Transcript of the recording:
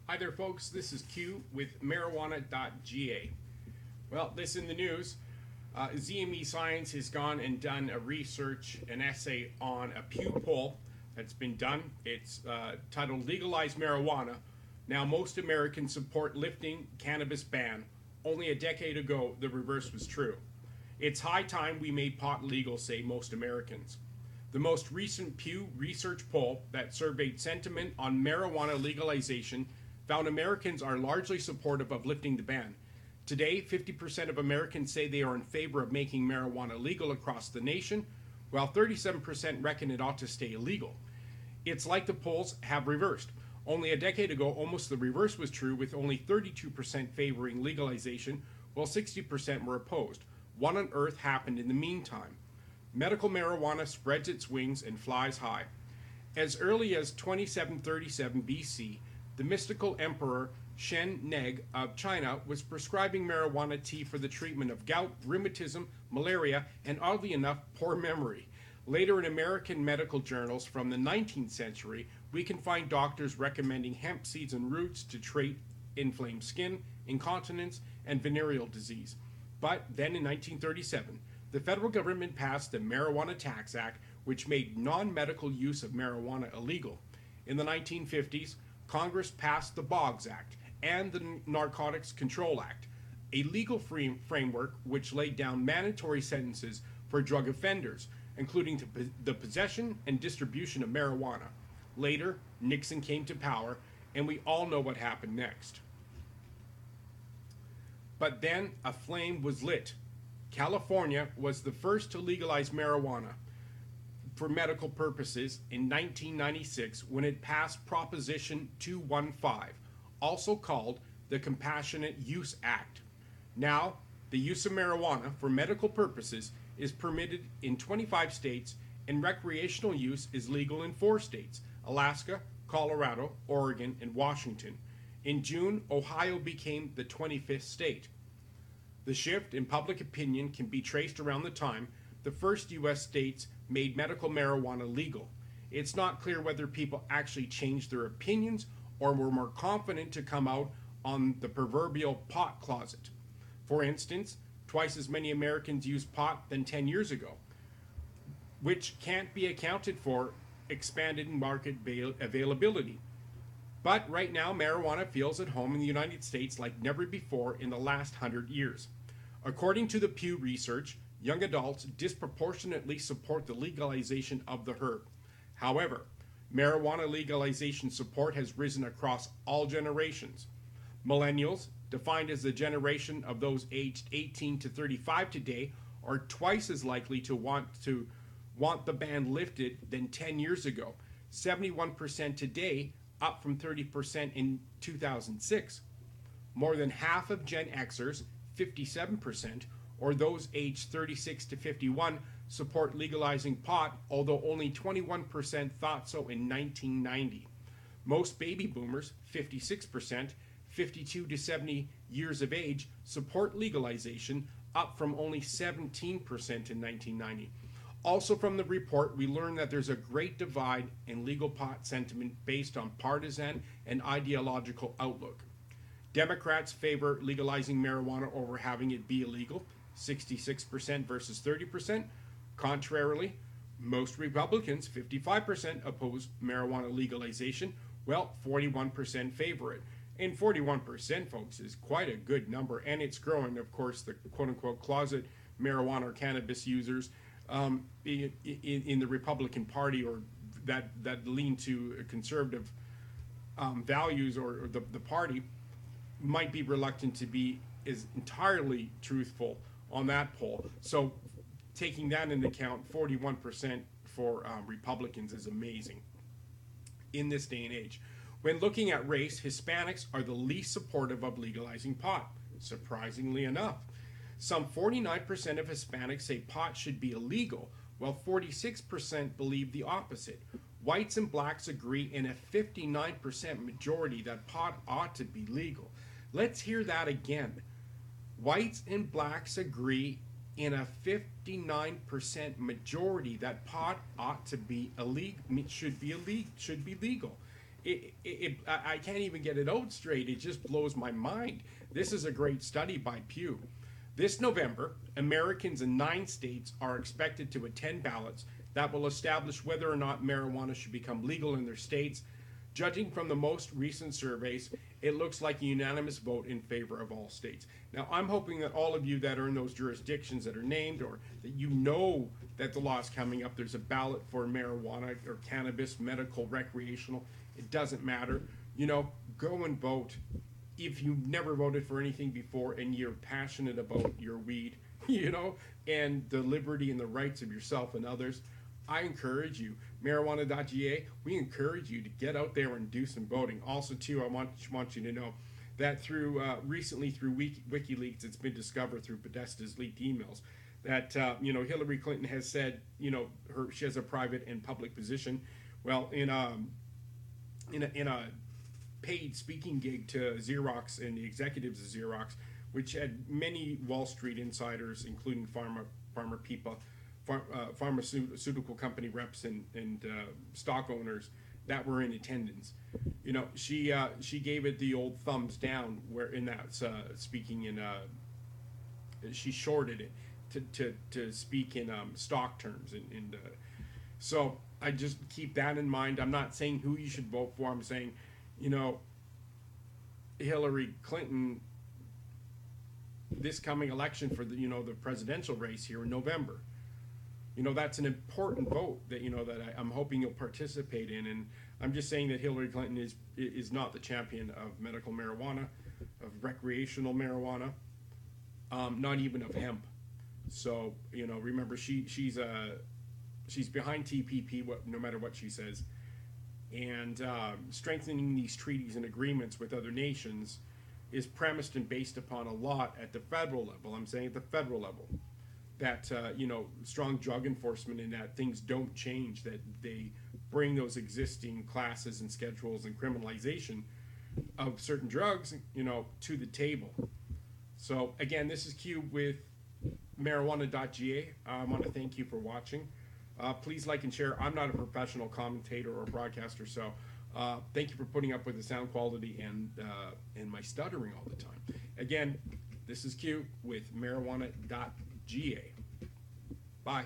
Hi there, folks. This is Q with marijuana.ga. Well, this in the news. ZME Science has gone and done an essay on a Pew poll that's been done. It's titled Legalize Marijuana. Now, most Americans support lifting cannabis ban. Only a decade ago, the reverse was true. It's high time we made pot legal, say most Americans. The most recent Pew Research poll that surveyed sentiment on marijuana legalization found Americans are largely supportive of lifting the ban. Today, 50% of Americans say they are in favor of making marijuana legal across the nation, while 37% reckon it ought to stay illegal. It's like the polls have reversed. Only a decade ago, almost the reverse was true, with only 32% favoring legalization, while 60% were opposed. What on earth happened in the meantime? Medical marijuana spreads its wings and flies high. As early as 2737 BC, the mystical emperor Shen Neg of China was prescribing marijuana tea for the treatment of gout, rheumatism, malaria, and oddly enough, poor memory. Later in American medical journals from the 19th century, we can find doctors recommending hemp seeds and roots to treat inflamed skin, incontinence, and venereal disease. But then in 1937, the federal government passed the Marijuana Tax Act, which made non-medical use of marijuana illegal. In the 1950s, Congress passed the Boggs Act and the Narcotics Control Act, a legal framework which laid down mandatory sentences for drug offenders, including the possession and distribution of marijuana. Later, Nixon came to power, and we all know what happened next. But then a flame was lit. California was the first to legalize marijuana for medical purposes in 1996 when it passed Proposition 215, also called the Compassionate Use Act. Now, the use of marijuana for medical purposes is permitted in 25 states, and recreational use is legal in 4 states: Alaska, Colorado, Oregon, and Washington. In June, Ohio became the 25th state. The shift in public opinion can be traced around the time the first U.S. states made medical marijuana legal. It's not clear whether people actually changed their opinions or were more confident to come out on the proverbial pot closet. For instance, twice as many Americans use pot than 10 years ago, which can't be accounted for expanded market availability. But right now, marijuana feels at home in the United States like never before in the last 100 years. According to the Pew Research, young adults disproportionately support the legalization of the herb. However, marijuana legalization support has risen across all generations. Millennials, defined as the generation of those aged 18 to 35 today, are twice as likely to want the ban lifted than 10 years ago. 71% today, up from 30% in 2006. More than half of Gen Xers, 57%, or those aged 36 to 51, support legalizing pot, although only 21% thought so in 1990. Most baby boomers, 56%, 52 to 70 years of age, support legalization, up from only 17% in 1990. Also from the report, we learn that there's a great divide in legal pot sentiment based on partisan and ideological outlook. Democrats favor legalizing marijuana over having it be illegal, 66% versus 30%. Contrarily, most Republicans, 55%, oppose marijuana legalization, while 41% favor it. And 41%, folks, is quite a good number, and it's growing. Of course, the quote-unquote closet marijuana or cannabis users in the Republican Party, or that lean to conservative values, or the party, might be reluctant to be is entirely truthful on that poll. So taking that into account, 41% for Republicans is amazing in this day and age. When looking at race, Hispanics are the least supportive of legalizing pot, surprisingly enough. Some 49% of Hispanics say pot should be illegal, while 46% believe the opposite. Whites and blacks agree in a 59% majority that pot ought to be legal. Let's hear that again. Whites and blacks agree in a 59% majority that pot ought to be illegal, should be legal. I can't even get it out straight. It just blows my mind. This is a great study by Pew. This November, Americans in 9 states are expected to attend ballots that will establish whether or not marijuana should become legal in their states. Judging from the most recent surveys, it looks like a unanimous vote in favor of all states. Now, I'm hoping that all of you that are in those jurisdictions that are named, or that you know that the law is coming up, there's a ballot for marijuana or cannabis, medical, recreational, it doesn't matter. You know, go and vote. If you've never voted for anything before and you're passionate about your weed, you know, and the liberty and the rights of yourself and others, I encourage you. Marijuana.ga, we encourage you to get out there and do some voting. Also, too, I want you to know that through recently through WikiLeaks, it's been discovered through Podesta's leaked emails that you know, Hillary Clinton has said, you know, she has a private and public position. Well, in a paid speaking gig to Xerox and the executives of Xerox, which had many Wall Street insiders, including pharma people, pharmaceutical company reps and stock owners that were in attendance. You know, she gave it the old thumbs down, where in that speaking in she shorted it to speak in stock terms, and so I just keep that in mind. I'm not saying who you should vote for. I'm saying, you know, Hillary Clinton, this coming election for the, you know, the presidential race here in November, you know, that's an important vote that, you know, that I'm hoping you'll participate in. And I'm just saying that Hillary Clinton is not the champion of medical marijuana, of recreational marijuana, not even of hemp. So, you know, remember, she's behind TPP, no matter what she says. And strengthening these treaties and agreements with other nations is premised and based upon a lot at the federal level. I'm saying at the federal level, that you know, strong drug enforcement, and that things don't change, that they bring those existing classes and schedules and criminalization of certain drugs, you know, to the table. So again, this is Q with marijuana.ga. I want to thank you for watching. Please like and share. I'm not a professional commentator or broadcaster, so thank you for putting up with the sound quality and my stuttering all the time. Again, this is Q with marijuana.ga. Bye.